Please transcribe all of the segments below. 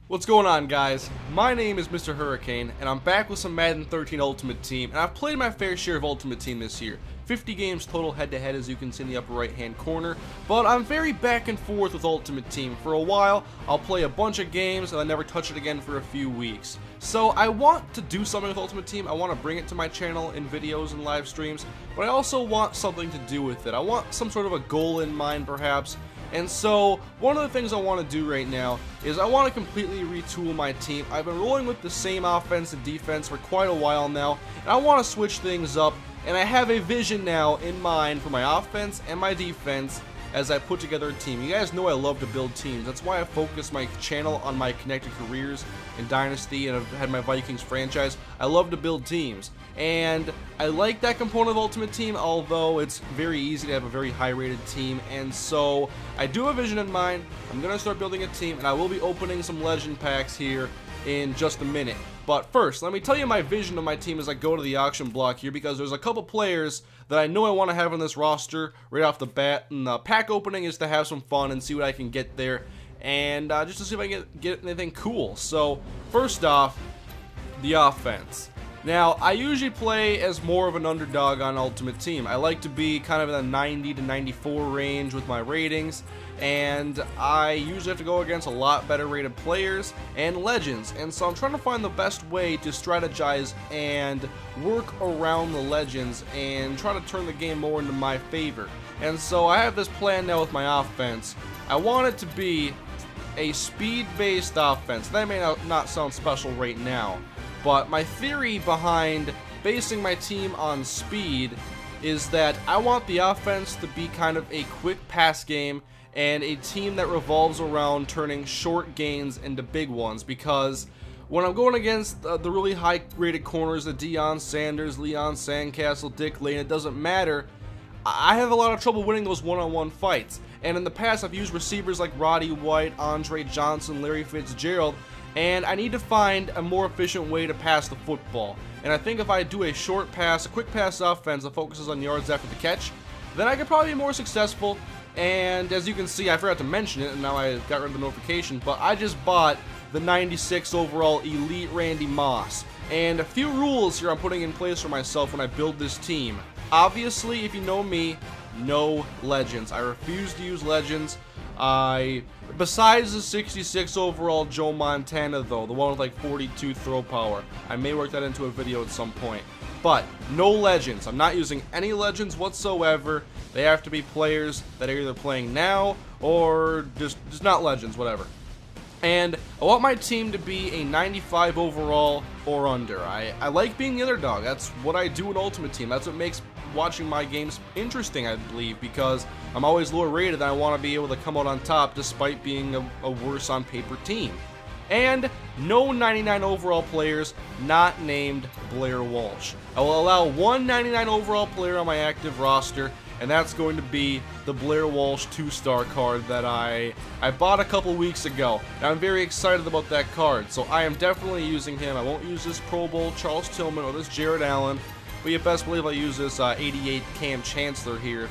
What's going on, guys? My name is Mr. Hurricane, and I'm back with some Madden 13 Ultimate Team, and I've played my fair share of Ultimate Team this year. 50 games total head-to-head, as you can see in the upper right-hand corner, but I'm very back and forth with Ultimate Team. For a while, I'll play a bunch of games, and I never touch it again for a few weeks. So I want to do something with Ultimate Team. I want to bring it to my channel in videos and live streams, but I also want something to do with it. I want some sort of a goal in mind, perhaps. And so, one of the things I want to do right now is I want to completely retool my team. I've been rolling with the same offense and defense for quite a while now, and I want to switch things up, and I have a vision now in mind for my offense and my defense as I put together a team. You guys know I love to build teams. That's why I focus my channel on my connected careers in Dynasty, and I've had my Vikings franchise. I love to build teams, and I like that component of Ultimate Team, although it's very easy to have a very high rated team. And so I do have a vision in mind. I'm gonna start building a team, and I will be opening some legend packs here in just a minute. But first, let me tell you my vision of my team as I go to the auction block here, because there's a couple players that I know I want to have on this roster right off the bat, and the pack opening is to have some fun and see what I can get there, and just to see if I can get anything cool. So first off, the offense. Now, I usually play as more of an underdog on Ultimate Team. I like to be kind of in the 90 to 94 range with my ratings, and I usually have to go against a lot better rated players and legends, and so I'm trying to find the best way to strategize and work around the legends and try to turn the game more into my favor. And so I have this plan now with my offense. I want it to be a speed-based offense. That may not sound special right now, but my theory behind basing my team on speed is that I want the offense to be kind of a quick pass game and a team that revolves around turning short gains into big ones, because when I'm going against the really high rated corners, the Deion Sanders, Leon Sandcastle, Dick Lane, it doesn't matter. I have a lot of trouble winning those one-on-one fights. And in the past, I've used receivers like Roddy White, Andre Johnson, Larry Fitzgerald, and I need to find a more efficient way to pass the football. And I think if I do a short pass, a quick pass offense that focuses on yards after the catch, then I could probably be more successful. And as you can see, I forgot to mention it, and now I got rid of the notification, but I just bought the 96 overall Elite Randy Moss. And a few rules here I'm putting in place for myself when I build this team. Obviously, if you know me, no legends. I refuse to use legends. Besides the 66 overall Joe Montana, though, the one with like 42 throw power, I may work that into a video at some point. But no legends. I'm not using any legends whatsoever. They have to be players that are either playing now or just not legends, whatever. And I want my team to be a 95 overall or under. I like being the underdog. That's what I do in Ultimate Team. That's what makes watching my games interesting, I believe, because I'm always lower rated and I want to be able to come out on top despite being a worse on paper team. And no 99 overall players not named Blair Walsh. I will allow one 99 overall player on my active roster, and that's going to be the Blair Walsh 2-star card that I bought a couple weeks ago. And I'm very excited about that card, so I am definitely using him. I won't use this Pro Bowl Charles Tillman or this Jared Allen, but you best believe I'll use this 88 Cam Chancellor here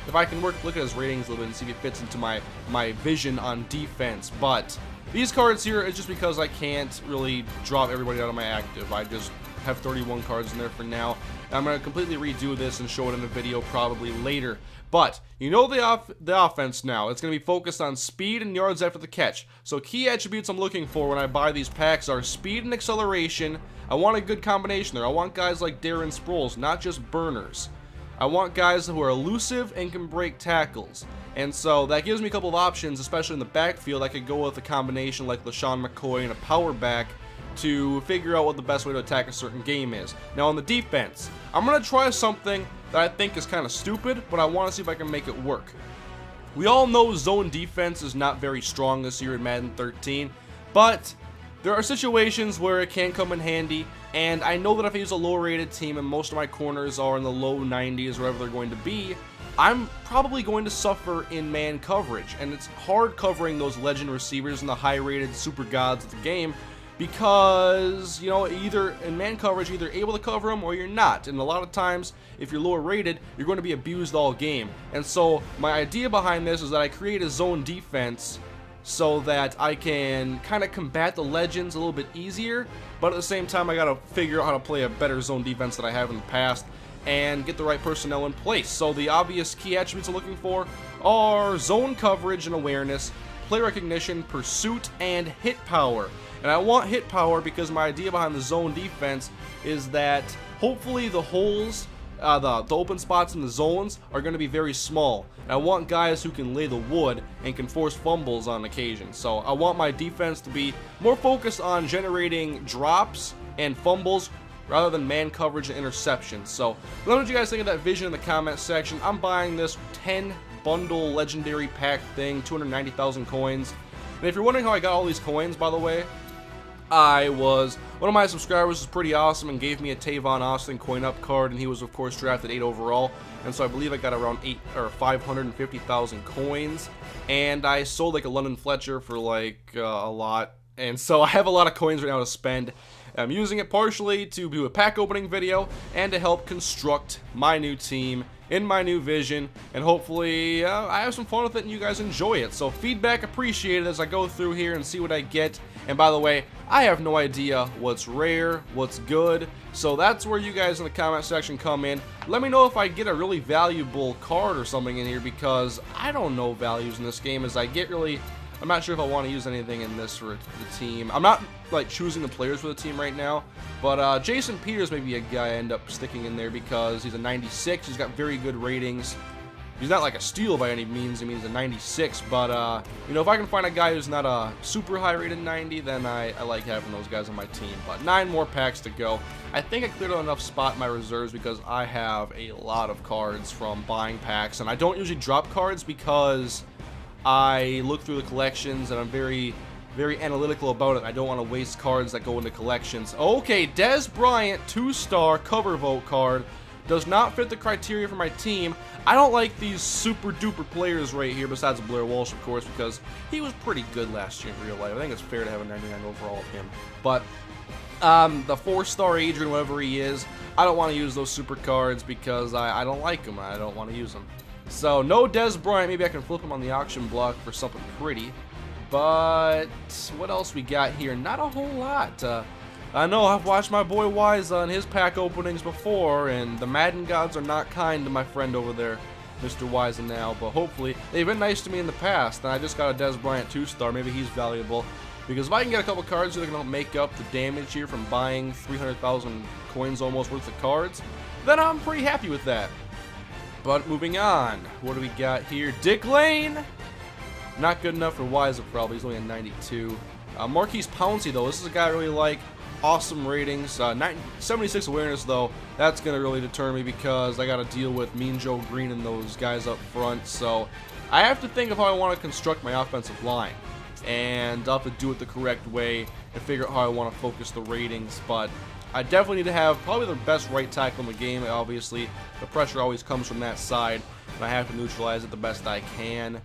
if I can look at his ratings a little bit and see if it fits into my vision on defense. But these cards here is just because I can't really drop everybody out of my active. I just have 31 cards in there for now. And I'm going to completely redo this and show it in a video probably later. But you know the offense now. It's going to be focused on speed and yards after the catch. So key attributes I'm looking for when I buy these packs are speed and acceleration. I want a good combination there. I want guys like Darren Sproles, not just burners. I want guys who are elusive and can break tackles. And so that gives me a couple of options, especially in the backfield. I could go with a combination like LaShawn McCoy and a power back to figure out what the best way to attack a certain game is. Now on the defense, I'm going to try something that I think is kind of stupid, but I want to see if I can make it work. We all know zone defense is not very strong this year in Madden 13, but there are situations where it can come in handy, and I know that if I use a low rated team and most of my corners are in the low 90s, wherever they're going to be, I'm probably going to suffer in man coverage, and it's hard covering those legend receivers and the high rated super gods of the game, because, you know, either in man coverage, you're either able to cover them or you're not. And a lot of times, if you're lower rated, you're going to be abused all game. And so my idea behind this is that I create a zone defense so that I can kind of combat the legends a little bit easier, but at the same time I gotta figure out how to play a better zone defense than I have in the past and get the right personnel in place. So the obvious key attributes I'm looking for are zone coverage and awareness, play recognition, pursuit, and hit power. And I want hit power because my idea behind the zone defense is that hopefully the holes, the open spots in the zones are going to be very small. And I want guys who can lay the wood and can force fumbles on occasion. So I want my defense to be more focused on generating drops and fumbles rather than man coverage and interceptions. So let me know what you guys think of that vision in the comment section. I'm buying this 10 bundle legendary pack thing, 290,000 coins. And if you're wondering how I got all these coins, by the way, one of my subscribers was pretty awesome and gave me a Tavon Austin coin up card, and he was of course drafted 8 overall, and so I believe I got around 550,000 coins, and I sold like a London Fletcher for like a lot, and so I have a lot of coins right now to spend. I'm using it partially to do a pack opening video and to help construct my new team in my new vision, and hopefully I have some fun with it and you guys enjoy it. So feedback appreciated as I go through here and see what I get. And by the way, I have no idea what's rare, what's good, so that's where you guys in the comment section come in. Let me know if I get a really valuable card or something in here, because I don't know values in this game as I get really... I'm not sure if I want to use anything in this for the team. I'm not like choosing the players for the team right now, but Jason Peters may be a guy I end up sticking in there because he's a 96. He's got very good ratings. He's not like a steal by any means. I mean, he's a 96, but you know, if I can find a guy who's not a super high rated 90, then I like having those guys on my team. But 9 more packs to go. I think I cleared out enough spot in my reserves because I have a lot of cards from buying packs, and I don't usually drop cards because I look through the collections and I'm very analytical about it. I don't want to waste cards that go into collections. Okay, Des Bryant, 2-star cover vote card. Does not fit the criteria for my team. I don't like these super duper players right here, besides Blair Walsh, of course, because he was pretty good last year in real life. I think it's fair to have a 99 overall of him. But the 4-star Adrian, whatever he is, I don't want to use those super cards because I don't like them. I don't want to use them. So, no Des Bryant. Maybe I can flip him on the auction block for something pretty. But what else we got here? Not a whole lot. I know I've watched my boy Wise on his pack openings before, and the Madden gods are not kind to my friend over there, Mr. Wise now. But hopefully, they've been nice to me in the past, and I just got a Des Bryant 2-star. Maybe he's valuable. Because if I can get a couple cards that are going to make up the damage here from buying 300,000 coins almost worth of cards, then I'm pretty happy with that. But moving on, what do we got here? Dick Lane! Not good enough for Wise, probably. He's only a 92. Marquise Pouncey, though. This is a guy I really like. Awesome ratings. 76 awareness, though. That's going to really deter me because I got to deal with Mean Joe Green and those guys up front. So I have to think of how I want to construct my offensive line. And I'll have to do it the correct way and figure out how I want to focus the ratings. But I definitely need to have probably the best right tackle in the game. Obviously, the pressure always comes from that side, and I have to neutralize it the best I can.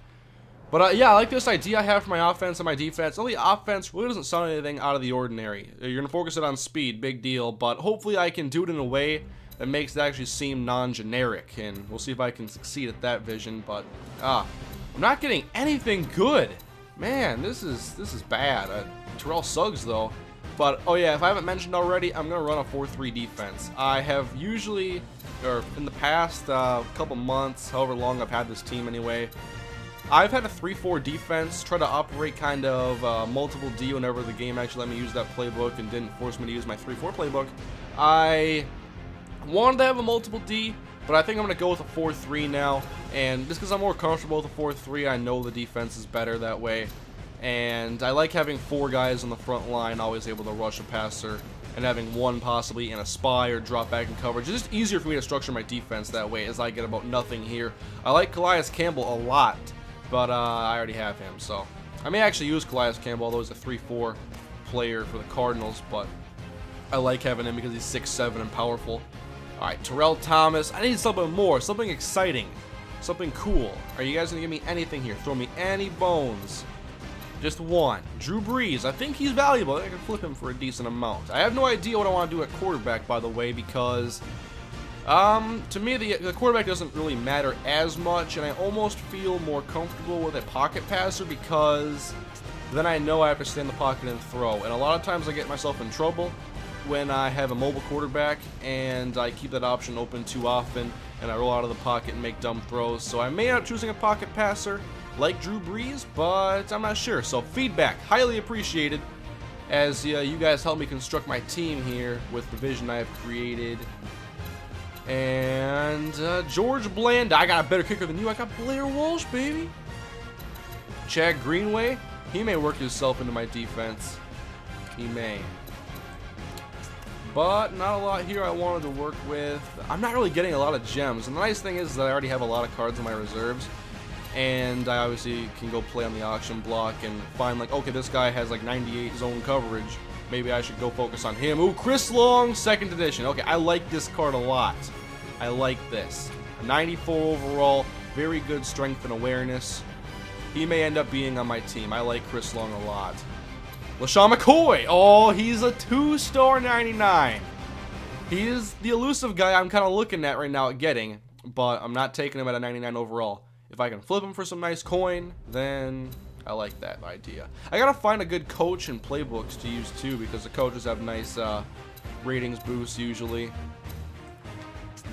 But yeah, I like this idea I have for my offense and my defense. Only offense really doesn't sound anything out of the ordinary. You're going to focus it on speed, big deal, but hopefully I can do it in a way that makes it actually seem non-generic, and we'll see if I can succeed at that vision. But I'm not getting anything good. Man, this is bad. Terrell Suggs, though. But, oh yeah, if I haven't mentioned already, I'm going to run a 4-3 defense. I have usually, or in the past couple months, however long I've had this team anyway, I've had a 3-4 defense, try to operate kind of multiple D whenever the game actually let me use that playbook and didn't force me to use my 3-4 playbook. I wanted to have a multiple D, but I think I'm going to go with a 4-3 now, and just because I'm more comfortable with a 4-3, I know the defense is better that way. And I like having 4 guys on the front line always able to rush a passer, and having 1 possibly in a spy or drop back in coverage. It's just easier for me to structure my defense that way as I get about nothing here. I like Calais Campbell a lot, but I already have him, so I may actually use Calais Campbell, although he's a 3-4 player for the Cardinals, but I like having him because he's 6'7 and powerful. Alright, Terrell Thomas. I need something more, something exciting, something cool. Are you guys going to give me anything here? Throw me any bones. Just one. Drew Brees. I think he's valuable. I can flip him for a decent amount. I have no idea what I want to do at quarterback, by the way, because To me, the quarterback doesn't really matter as much, and I almost feel more comfortable with a pocket passer because then I know I have to stay in the pocket and throw. And a lot of times I get myself in trouble when I have a mobile quarterback and I keep that option open too often and I roll out of the pocket and make dumb throws. So I may end up choosing a pocket passer like Drew Brees, but I'm not sure. So feedback, highly appreciated, as you guys help me construct my team here with the vision I have created. And George Bland, I got a better kicker than you. I got Blair Walsh, baby. Chad Greenway, he may work himself into my defense. He may. But not a lot here I wanted to work with. I'm not really getting a lot of gems. And the nice thing is that I already have a lot of cards in my reserves. And I obviously can go play on the auction block and find, like, okay, this guy has like 98 zone coverage. Maybe I should go focus on him. Ooh, Chris Long, 2nd edition. Okay, I like this card a lot. I like this. A 94 overall, very good strength and awareness. He may end up being on my team. I like Chris Long a lot. LaShawn McCoy. Oh, he's a 2-star 99. He is the elusive guy I'm kind of looking at right now at getting, but I'm not taking him at a 99 overall. If I can flip him for some nice coin, then I like that idea. I gotta find a good coach and playbooks to use too, because the coaches have nice ratings boosts usually.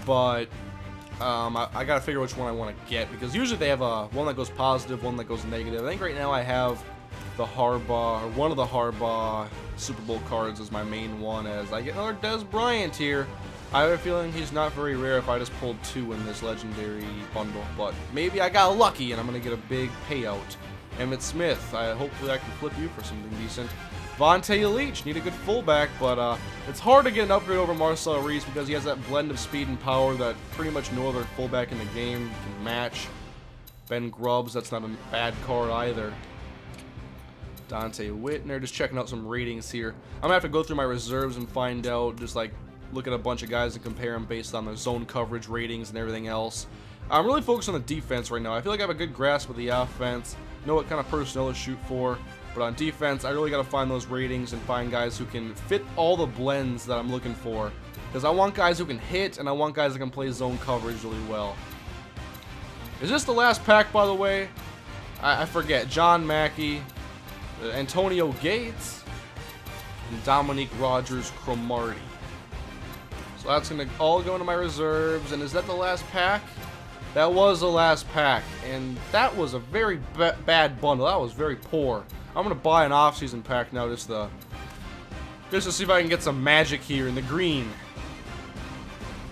But I gotta figure which one I want to get, because usually they have one that goes positive, one that goes negative. I think right now I have the Harbaugh, or one of the Harbaugh Super Bowl cards as my main one, as I get another Dez Bryant here. I have a feeling he's not very rare if I just pulled 2 in this legendary bundle, but maybe I got lucky and I'm going to get a big payout. Emmitt Smith, hopefully I can flip you for something decent. Vontae Leach, need a good fullback, but it's hard to get an upgrade over Marcel Reese because he has that blend of speed and power that pretty much no other fullback in the game can match. Ben Grubbs, that's not a bad card either. Dante Whitner, just checking out some ratings here. I'm going to have to go through my reserves and find out, just like look at a bunch of guys and compare them based on their zone coverage ratings and everything else. I'm really focused on the defense right now. I feel like I have a good grasp of the offense, know what kind of personnel to shoot for, but on defense, I really got to find those ratings and find guys who can fit all the blends that I'm looking for, because I want guys who can hit, and I want guys that can play zone coverage really well. Is this the last pack, by the way? I forget. John Mackey, Antonio Gates, and Dominique Rodgers-Cromartie. So that's going to all go into my reserves. And is that the last pack? That was the last pack. And that was a very bad bundle. That was very poor. I'm going to buy an off-season pack now just to see if I can get some magic here in the green.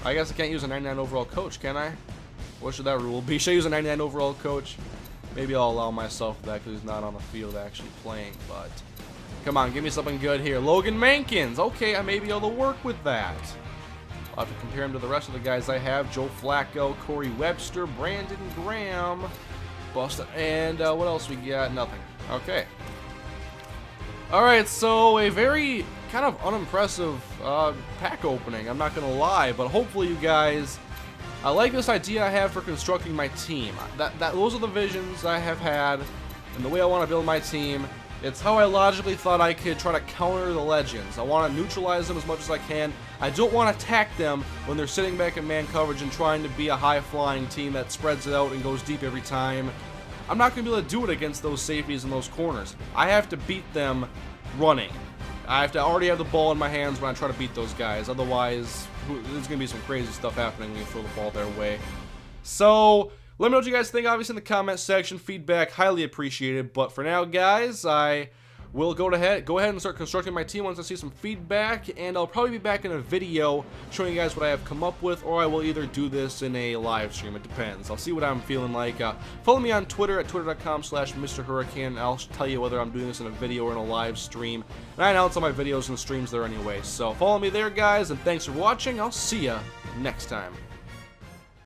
I guess I can't use a 99 overall coach, can I? What should that rule be? Should I use a 99 overall coach? Maybe I'll allow myself that because he's not on the field actually playing. But come on, give me something good here. Logan Mankins. Okay, I may be able to work with that. I'll have to compare him to the rest of the guys I have. Joe Flacco, Corey Webster, Brandon Graham, Boston, and what else we got? Nothing. Okay. Alright, so a very kind of unimpressive pack opening, I'm not going to lie, but hopefully you guys like this idea I have for constructing my team. Those are the visions I have had, and the way I want to build my team. It's how I logically thought I could try to counter the legends. I want to neutralize them as much as I can. I don't want to attack them when they're sitting back in man coverage and trying to be a high-flying team that spreads it out and goes deep every time. I'm not going to be able to do it against those safeties and those corners. I have to beat them running. I have to already have the ball in my hands when I try to beat those guys. Otherwise, there's going to be some crazy stuff happening when you throw the ball their way. So let me know what you guys think, obviously, in the comment section. Feedback, highly appreciated. But for now, guys, I will go ahead and start constructing my team once I see some feedback. And I'll probably be back in a video showing you guys what I have come up with. Or I will either do this in a live stream. It depends. I'll see what I'm feeling like. Follow me on Twitter at twitter.com/MrHurricane. I'll tell you whether I'm doing this in a video or in a live stream. And I announce all my videos and streams there anyway. So follow me there, guys. And thanks for watching. I'll see ya next time.